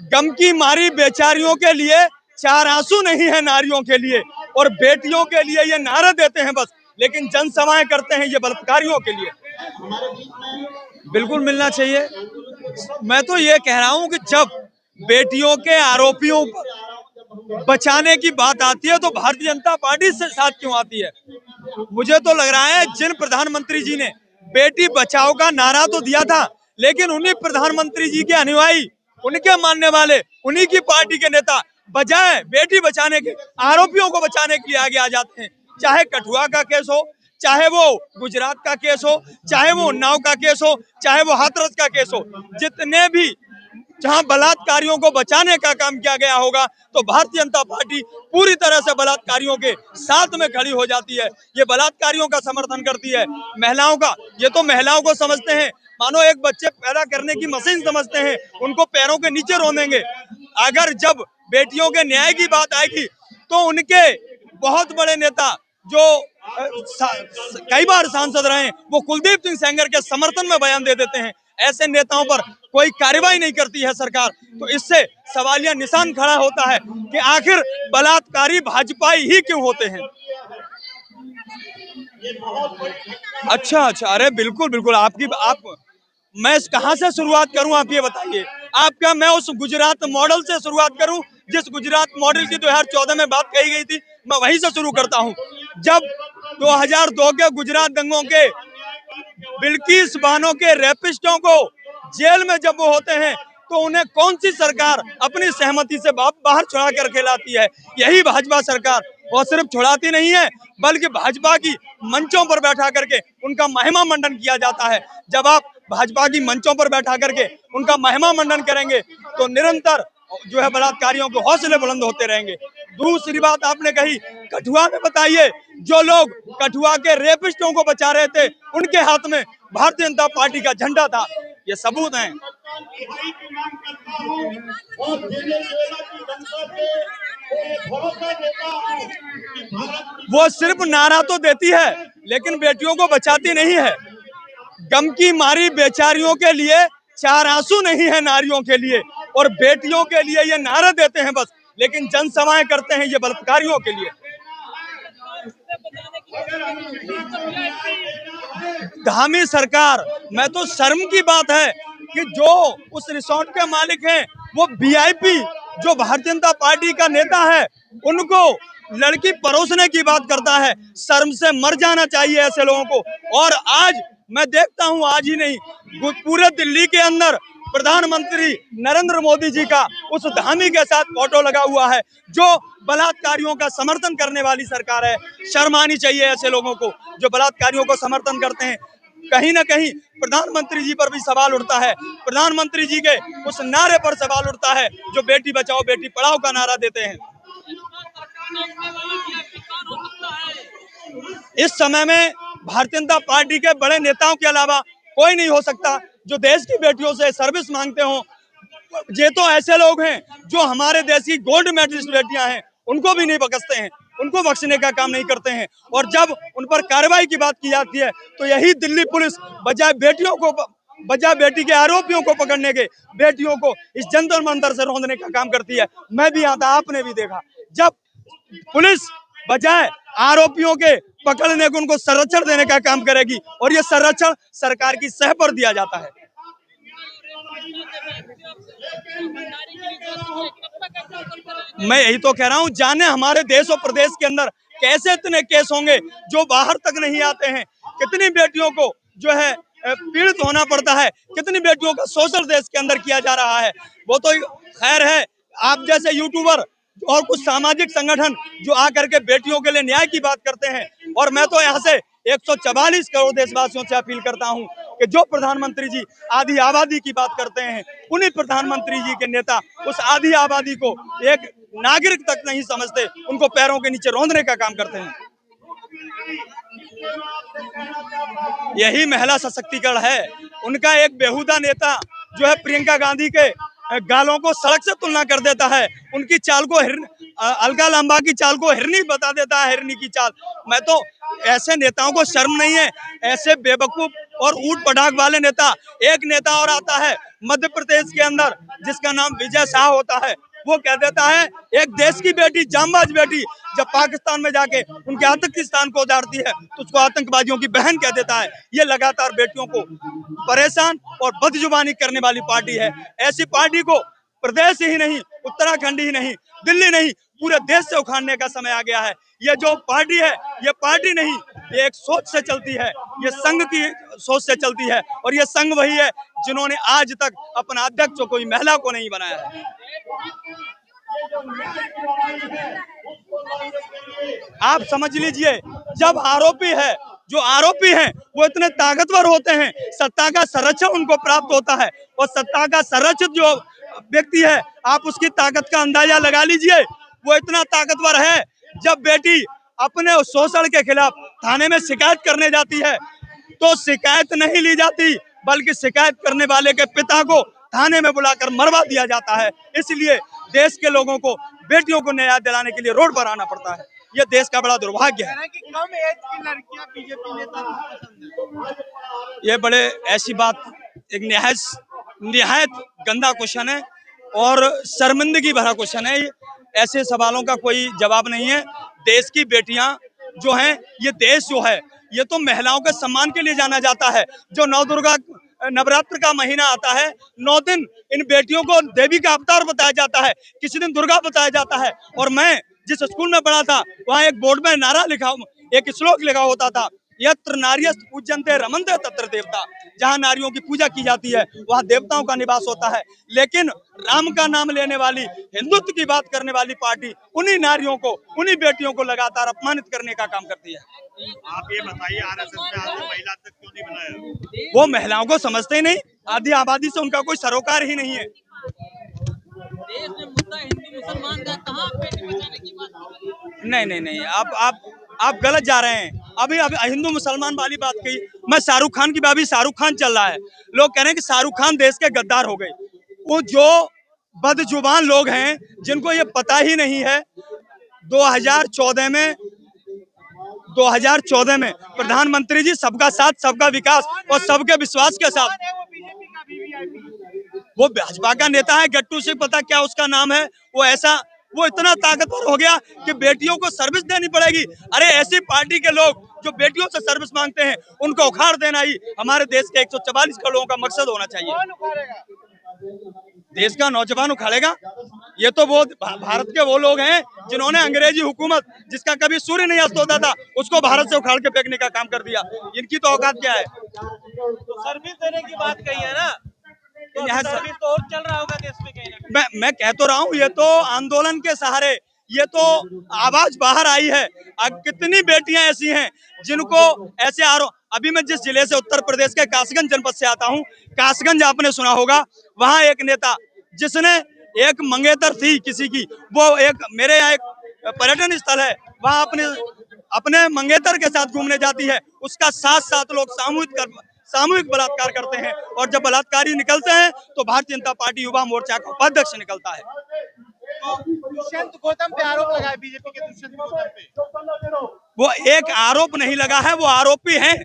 गम की मारी बेचारियों के लिए चार आंसू नहीं है नारियों के लिए, और बेटियों के लिए ये नारा देते हैं बस, लेकिन जनसभाएं करते हैं ये बलात्कारियों के लिए। बिल्कुल मिलना चाहिए। मैं तो ये कह रहा हूं कि जब बेटियों के आरोपियों पर बचाने की बात आती है तो भारतीय जनता पार्टी से साथ क्यों आती है? मुझे तो लग रहा है जिन प्रधानमंत्री जी ने बेटी बचाओ का नारा तो दिया था, लेकिन उन्हीं प्रधानमंत्री जी के अनुयायी, उनके मानने वाले, उन्हीं की पार्टी के नेता बजाय बेटी बचाने के आरोपियों को बचाने के लिए आगे आ जाते हैं। चाहे कठुआ का केस हो, चाहे वो गुजरात का केस हो, चाहे वो उन्नाव का केस हो, चाहे वो हाथरस का केस हो, जितने भी जहां बलात्कारियों को बचाने का काम किया गया होगा तो भारतीय जनता पार्टी पूरी तरह से बलात्कारियों के साथ में खड़ी हो जाती है। ये बलात्कारियों का समर्थन करती है, महिलाओं का। ये तो महिलाओं को समझते हैं मानो एक बच्चे पैदा करने की मशीन समझते हैं, उनको पैरों के नीचे रोनेंगे। अगर जब बेटियों के न्याय की बात आएगी तो उनके बहुत बड़े नेता जो कई बार सांसद रहे, वो कुलदीप सिंह सेंगर के समर्थन में बयान दे देते हैं। ऐसे नेताओं पर कोई कार्रवाई नहीं करती है सरकार, तो इससे सवालिया निशान खड़ा होता है कि आखिर बलात्कारी भाजपाई ही क्यों होते हैं। अच्छा, अरे बिल्कुल बिल्कुल, मैं कहां से शुरुआत करूं, आप ये बताइए। आपका मैं उस गुजरात मॉडल से शुरुआत करूं जिस गुजरात मॉडल की 2014 में बात कही गई थी, मैं वहीं से शुरू करता हूं। जब 2002 के गुजरात दंगों के बिल्किस बानो के रेपिस्टों को जेल में जब वो होते हैं तो उन्हें कौन सी सरकार अपनी सहमति से बाहर छुड़ा कर खिलाती है? यही भाजपा सरकार। और सिर्फ छुड़ाती नहीं है बल्कि भाजपा की मंचों पर बैठा करके उनका महिमा मंडन किया जाता है। जब आप भाजपा की मंचों पर बैठा करके उनका महिमा मंडन करेंगे तो निरंतर जो है बलात्कारियों के हौसले बुलंद होते रहेंगे। दूसरी बात आपने कही कठुआ में, बताइए जो लोग कठुआ के रेपिस्टों को बचा रहे थे उनके हाथ में भारतीय जनता पार्टी का झंडा था। ये सबूत हैं। वो सिर्फ नारा तो देती है लेकिन बेटियों को बचाती नहीं है। गम की मारी बेचारियों के लिए चार आंसू नहीं है नारियों के लिए, और बेटियों के लिए ये नारा देते हैं बस, लेकिन जनसभाएं करते हैं ये बलात्कारियों के लिए। धामी सरकार, मैं तो शर्म की बात है कि जो उस रिसोर्ट के मालिक हैं वो वीआईपी जो भारतीय जनता पार्टी का नेता है उनको लड़की परोसने की बात करता है। शर्म से मर जाना चाहिए ऐसे लोगों को। और आज मैं देखता हूं, आज ही नहीं पूरे दिल्ली के अंदर प्रधानमंत्री नरेंद्र मोदी जी का उस धामी के साथ फोटो लगा हुआ है जो बलात्कारियों का समर्थन करने वाली सरकार है। शर्म आनी चाहिए ऐसे लोगों को जो बलात्कारियों को समर्थन करते हैं। कहीं ना कहीं प्रधानमंत्री जी पर भी सवाल उठता है, प्रधानमंत्री जी के उस नारे पर सवाल उठता है जो बेटी बचाओ बेटी पढ़ाओ का नारा देते हैं। इस समय में भारतीय जनता पार्टी के बड़े नेताओं के अलावा कोई नहीं हो सकता जो देश की बेटियों से सर्विस मांगते हो। ये तो ऐसे लोग हैं जो हमारे देश की गोल्ड मेडलिस्ट बेटियां हैं उनको भी नहीं बख्शते हैं, उनको बख्शने का काम नहीं करते हैं। और जब उन पर कार्रवाई की बात की जाती है तो यही दिल्ली पुलिस बजाय बेटी के आरोपियों को पकड़ने के बेटियों को इस जंतर मंतर से रोंदने का काम करती है। मैं भी यहाँ था, आपने भी देखा, जब पुलिस बजाय आरोपियों के पकड़ने को उनको संरक्षण देने का काम करेगी और ये संरक्षण सरकार की सह पर दिया जाता है। मैं यही तो कह रहा हूं, जाने हमारे देश और प्रदेश के अंदर कैसे इतने केस होंगे जो बाहर तक नहीं आते हैं। कितनी बेटियों को जो है पीड़ित होना पड़ता है, कितनी बेटियों का शोषण देश के अंदर किया जा रहा है। वो तो खैर है, आप जैसे यूट्यूबर और कुछ सामाजिक संगठन जो आकर के बेटियों के लिए न्याय की बात करते हैं। और मैं तो यहाँ से 144 करोड़ देशवासियों से अपील करता हूं कि जो प्रधानमंत्री जी आधी आबादी की बात करते हैं, उन्हीं प्रधानमंत्री जी के नेता उस आधी आबादी को एक नागरिक तक नहीं समझते, उनको पैरों के नीचे रौंदने का काम करते हैं। यही महिला सशक्तिकरण है। उनका एक बेहुदा नेता जो है प्रियंका गांधी के गालों को सड़क से तुलना कर देता है, उनकी चाल को अलका लांबा की चाल को हिरनी बता देता है, हिरनी की चाल। मैं तो ऐसे नेताओं को शर्म नहीं है, ऐसे बेवकूफ और ऊट पटाख वाले नेता। एक नेता और आता है मध्य प्रदेश के अंदर जिसका नाम विजय शाह होता है, वो कह देता है एक देश की बेटी, जांबाज बेटी जब पाकिस्तान में जाके उनके आतंकी स्थान को उजाड़ती है तो उसको आतंकवादियों की बहन कह देता है। ये लगातार बेटियों को परेशान और बदजुबानी करने वाली पार्टी है। ऐसी पार्टी को प्रदेश ही नहीं, उत्तराखंड ही नहीं, दिल्ली नहीं, पूरे देश से उखाड़ने का समय आ गया है। ये जो पार्टी है, ये पार्टी नहीं, ये एक सोच से चलती है, ये संघ की सोच से चलती है। और ये संघ वही है जिन्होंने आज तक अपना अध्यक्ष कोई महिला को नहीं बनाया है। आप समझ लीजिए, जब आरोपी है, जो आरोपी हैं वो इतने ताकतवर होते हैं, सत्ता का संरक्षण उनको प्राप्त होता है। और सत्ता का संरक्षित जो व्यक्ति है, आप उसकी ताकत का अंदाजा लगा लीजिए। वो इतना ताकतवर है, जब बेटी अपने शोषण के खिलाफ थाने में शिकायत करने जाती है तो शिकायत नहीं ली जाती, बल्कि शिकायत करने वाले के पिता को थाने में बुलाकर मरवा दिया जाता है। इसलिए देश के लोगों को बेटियों को न्याय दिलाने के लिए रोड पर आना पड़ता है। ये देश का बड़ा दुर्भाग्य है। कम एज की लड़कियां बीजेपी नेता पसंद है। ये बड़े ऐसी बात, एक निहायत गंदा क्वेश्चन है और शर्मिंदगी भरा क्वेश्चन है। ऐसे सवालों का कोई जवाब नहीं है। देश की बेटियां जो हैं, ये देश जो है, ये तो महिलाओं के सम्मान के लिए जाना जाता है। जो नवदुर्गा नवरात्र का महीना आता है, 9 दिन इन बेटियों को देवी का अवतार बताया जाता है, किसी दिन दुर्गा बताया जाता है। और मैं जिस स्कूल में पढ़ा था, वहाँ एक बोर्ड में नारा लिखा, एक श्लोक लिखा होता था, यत्र नार्यस्त पूज्यन्ते रमन्ते तत्र देवता। जहाँ नारियों की पूजा की जाती है वहाँ देवताओं का निवास होता है। लेकिन राम का नाम लेने वाली, हिंदुत्व की बात करने वाली पार्टी उन्हीं नारियों को, उन्हीं बेटियों को लगातार अपमानित करने का काम करती है। आप ये बताइए, आरएसएस ने आज महिला तक क्यों नहीं बनाया? वो महिलाओं को समझते ही नहीं, आधी आबादी से उनका कोई सरोकार ही नहीं है। देश में मुद्दा हिंदू मुसलमान का, कहाँ बेटी बचाने की बात? नहीं, आप गलत जा रहे हैं। अभी हिंदू मुसलमान वाली बात कही, मैं शाहरुख खान की बात, शाहरुख खान चल रहा है, लोग कह रहे हैं कि शाहरुख खान देश के गद्दार हो गए। वो जो बदजुबान लोग हैं, जिनको ये पता ही नहीं है, 2014 में प्रधानमंत्री जी सबका साथ, सबका विकास और सबके विश्वास के साथ, वो भाजपा का नेता है, गट्टू सिंह, पता क्या उसका नाम है, वो इतना ताकतवर हो गया कि बेटियों को सर्विस देनी पड़ेगी। अरे ऐसी पार्टी के लोग जो बेटियों से सर्विस मांगते हैं, उनको उखाड़ देना ही हमारे देश के 144 करोड़ का मकसद होना चाहिए। देश का नौजवान उखाड़ेगा? ये तो वो भारत के वो लोग हैं जिन्होंने अंग्रेजी हुकूमत, जिसका कभी सूर्य नहीं अस्त होता था, उसको भारत से उखाड़ के फेंकने का काम कर दिया। इनकी तो औकात क्या है? तो सर्विस देने की बात कही है ना, तो सर्विस तो और चल रहा होगा देश में कहीं ना कहीं। मैं कह तो रहा हूँ, ये तो आंदोलन के सहारे, ये तो आवाज बाहर आई है। अब कितनी बेटियां ऐसी हैं जिनको ऐसे आरोप। अभी मैं जिस जिले से, उत्तर प्रदेश के कासगंज जनपद से आता हूँ, कासगंज आपने सुना होगा, वहां एक नेता जिसने, एक मंगेतर थी किसी की, वो एक मेरे यहाँ एक पर्यटन स्थल है, वहां अपने मंगेतर के साथ घूमने जाती है, उसका 7 लोग सामूहिक बलात्कार करते हैं। और जब बलात्कारी निकलते हैं तो भारतीय जनता पार्टी युवा मोर्चा का उपाध्यक्ष निकलता है। दुष्यंत गौतम पे आरोप लगा है, बीजेपी के दुष्यंत गौतम पे। वो एक आरोप नहीं लगा है, वो आरोपी हैं।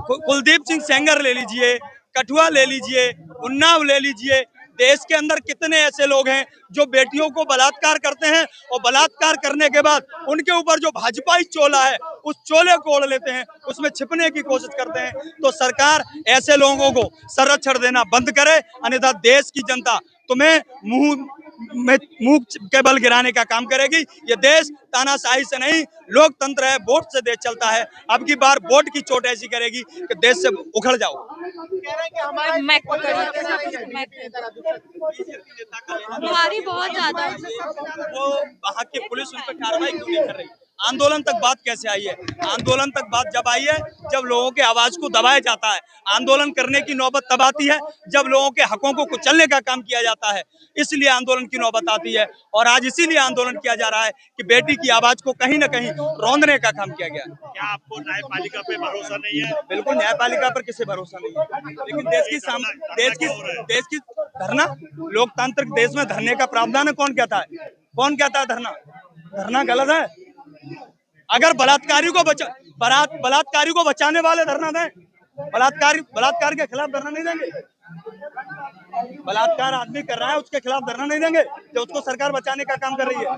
कुलदीप सिंह सेंगर ले लीजिए, कठुआ ले लीजिए, उन्नाव ले लीजिए, देश के अंदर कितने ऐसे लोग हैं जो बेटियों को बलात्कार करते हैं और बलात्कार करने के बाद उनके ऊपर जो भाजपाई चोला है, उस चोले को ओढ़ लेते हैं, उसमें छिपने की कोशिश करते हैं। तो सरकार ऐसे लोगों को संरक्षण देना बंद करे, अन्यथा देश की जनता तुम्हें मुंह के बल गिराने का काम करेगी। ये देश तानाशाही से नहीं, लोकतंत्र है, वोट से देश चलता है। अब की बार वोट की चोट ऐसी करेगी कि देश से उखड़ जाओ। हमारी बहुत ज्यादा, वो वहाँ की पुलिस उन पर कार्रवाई क्यों नहीं कर रही? आंदोलन तक बात कैसे आई है? आंदोलन तक बात जब आई है जब लोगों के आवाज को दबाया जाता है। आंदोलन करने की नौबत तब आती है जब लोगों के हकों को कुचलने का काम किया जाता है, इसलिए आंदोलन की नौबत आती है। और आज इसीलिए आंदोलन किया जा रहा है कि बेटी की आवाज को कहीं न कहीं रौंदने का काम किया गया। क्या आपको न्यायपालिका पे भरोसा नहीं है? बिल्कुल, न्यायपालिका पर किसे भरोसा नहीं है, लेकिन देश की धरना, लोकतांत्रिक देश में धरने का प्रावधान कौन कहता है? कौन कहता है धरना? धरना गलत है। अगर बलात्कारी को बचाने वाले धरना दें, बलात्कार के खिलाफ धरना नहीं देंगे। बलात्कार आदमी कर रहा है, उसके खिलाफ धरना नहीं देंगे जो उसको सरकार बचाने का काम कर रही है।